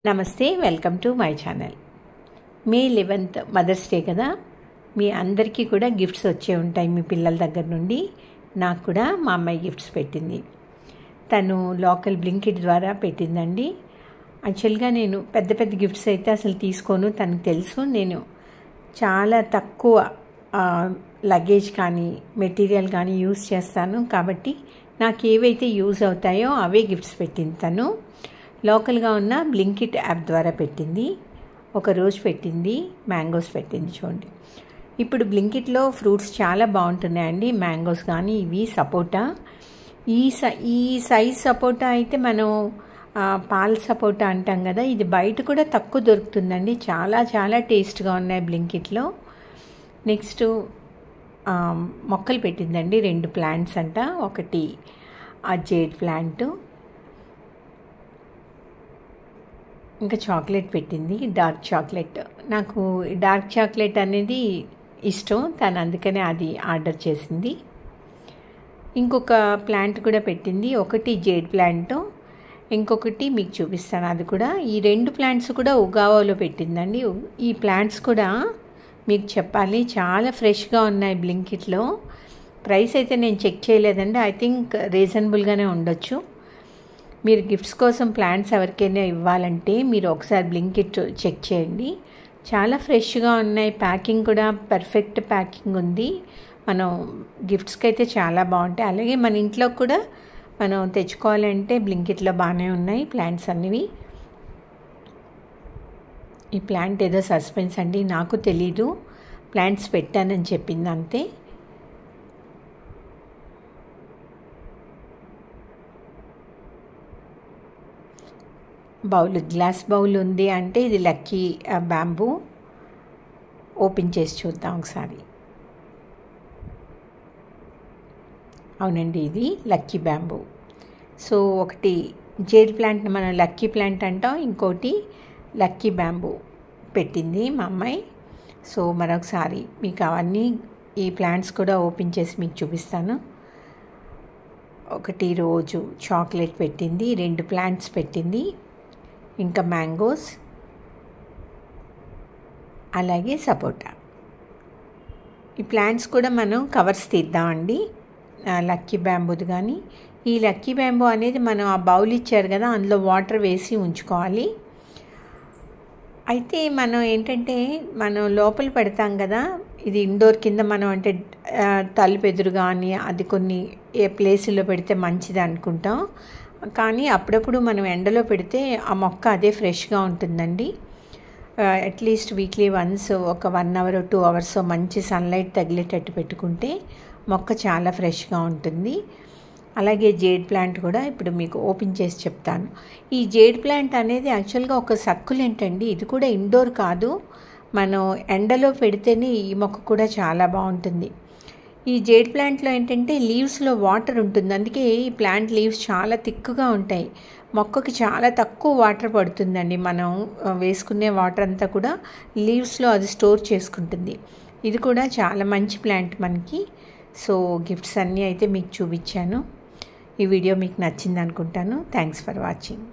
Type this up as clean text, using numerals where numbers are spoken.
నమస్తే, welcome to my channel. May 11th mother's day కదా. మీ అందరికీ కూడా గిఫ్ట్స్ వచ్చే ఉంటాయి మీ పిల్లల దగ్గర నుండి. నాకు కూడా మా అమ్మాయి గిఫ్ట్స్ పెట్టింది. తను లోకల్ బ్లింకిట్ ద్వారా పెట్టిందండి. యాక్చువల్గా నేను పెద్ద పెద్ద గిఫ్ట్స్ అయితే అసలు తీసుకోను, తనకు తెలుసు. నేను చాలా తక్కువ లగేజ్ కానీ మెటీరియల్ కానీ యూజ్ చేస్తాను. కాబట్టి నాకు ఏవైతే యూజ్ అవుతాయో అవే గిఫ్ట్స్ పెట్టింది తను. లోకల్గా ఉన్న బ్లింకిట్ యాప్ ద్వారా పెట్టింది. ఒక రోజ్ పెట్టింది, మ్యాంగోస్ పెట్టింది. చూడండి, ఇప్పుడు బ్లింకిట్లో ఫ్రూట్స్ చాలా బాగుంటున్నాయండి. మ్యాంగోస్ కానీ ఇవి సపోటా. ఈ సైజ్ సపోటా అయితే మనం పాల సపోటా అంటాం కదా, ఇది బయట కూడా తక్కువ దొరుకుతుందండి. చాలా చాలా టేస్ట్గా ఉన్నాయి బ్లింకిట్లో. నెక్స్ట్ మొక్కలు పెట్టిందండి, 2 ప్లాంట్స్ అంట. ఒకటి జేడ్ ప్లాంట్, ఇంకా చాక్లెట్ పెట్టింది, డార్క్ చాక్లెట్. నాకు డార్క్ చాక్లెట్ అనేది ఇష్టం, తను అందుకనే అది ఆర్డర్ చేసింది. ఇంకొక ప్లాంట్ కూడా పెట్టింది, ఒకటి జేడ్ ప్లాంట్, ఇంకొకటి మీకు చూపిస్తాను అది కూడా. ఈ 2 ప్లాంట్స్ కూడా ఉగావాలో పెట్టిందండి. ఈ ప్లాంట్స్ కూడా మీకు చెప్పాలి చాలా ఫ్రెష్గా ఉన్నాయి బ్లింకిట్లో. ప్రైస్ అయితే నేను చెక్ చేయలేదండి, ఐ థింక్ రీజనబుల్గానే ఉండొచ్చు. మీరు గిఫ్ట్స్ కోసం ప్లాంట్స్ ఎవరికైనా ఇవ్వాలంటే మీరు ఒకసారి బ్లింకిట్ చెక్ చేయండి. చాలా ఫ్రెష్గా ఉన్నాయి, ప్యాకింగ్ కూడా పర్ఫెక్ట్ ప్యాకింగ్ ఉంది. మనం గిఫ్ట్స్కి అయితే చాలా బాగుంటాయి. అలాగే మన ఇంట్లో కూడా మనం తెచ్చుకోవాలంటే బ్లింకిట్లో బాగానే ఉన్నాయి ప్లాంట్స్ అన్నివి. ఈ ప్లాంట్ ఏదో సస్పెన్స్ అండి, నాకు తెలీదు. ప్లాంట్స్ పెట్టానని చెప్పింది అంతే. బౌల్, గ్లాస్ బౌల్ ఉంది అంటే ఇది లక్కీ బ్యాంబూ. ఓపెన్ చేసి చూద్దాం ఒకసారి. అవునండి, ఇది లక్కీ బ్యాంబూ. సో ఒకటి జేడ్ ప్లాంట్ని మనం లక్కీ ప్లాంట్ అంటాం, ఇంకోటి లక్కీ బ్యాంబూ పెట్టింది మా అమ్మాయి. సో మరొకసారి మీకు అవన్నీ ఈ ప్లాంట్స్ కూడా ఓపెన్ చేసి మీకు చూపిస్తాను. ఒకటి రోజు చాక్లెట్ పెట్టింది, 2 ప్లాంట్స్ పెట్టింది, ఇంకా మ్యాంగోస్, అలాగే సపోటా. ఈ ప్లాంట్స్ కూడా మనం కవర్స్ తీద్దామండి, లక్కీ బ్యాంబూది. కానీ ఈ లక్కీ బ్యాంబూ అనేది మనం ఆ బౌల్ ఇచ్చారు కదా, అందులో వాటర్ వేసి ఉంచుకోవాలి. అయితే మనం ఏంటంటే మనం లోపల పెడతాం కదా, ఇది ఇండోర్ కింద మనం అంటే తలుపు ఎదురు కానీ అది కొన్ని ఏ ప్లేసుల్లో పెడితే మంచిది అనుకుంటాం. కానీ అప్పుడప్పుడు మనం ఎండలో పెడితే ఆ మొక్క అదే ఫ్రెష్గా ఉంటుందండి. అట్లీస్ట్ వీక్లీ వన్స్ ఒక 1 hour 2 hours మంచి సన్లైట్ తగిలేటట్టు పెట్టుకుంటే మొక్క చాలా ఫ్రెష్గా ఉంటుంది. అలాగే జేడ్ ప్లాంట్ కూడా ఇప్పుడు మీకు ఓపెన్ చేసి చెప్తాను. ఈ జేడ్ ప్లాంట్ అనేది యాక్చువల్గా ఒక సక్కులెంట్ అండి. ఇది కూడా ఇండోర్ కాదు, మనం ఎండలో పెడితేనే ఈ మొక్క కూడా చాలా బాగుంటుంది. ఈ జేడ్ ప్లాంట్లో ఏంటంటే లీవ్స్లో వాటర్ ఉంటుంది, అందుకే ఈ ప్లాంట్ లీవ్స్ చాలా థిక్గా ఉంటాయి. మొక్కకి చాలా తక్కువ వాటర్ పడుతుందండి. మనం వేసుకునే వాటర్ అంతా కూడా లీవ్స్లో అది స్టోర్ చేసుకుంటుంది. ఇది కూడా చాలా మంచి ప్లాంట్ మనకి. సో గిఫ్ట్స్ అన్నీ అయితే మీకు చూపించాను. ఈ వీడియో మీకు నచ్చింది అనుకుంటాను. Thanks for watching.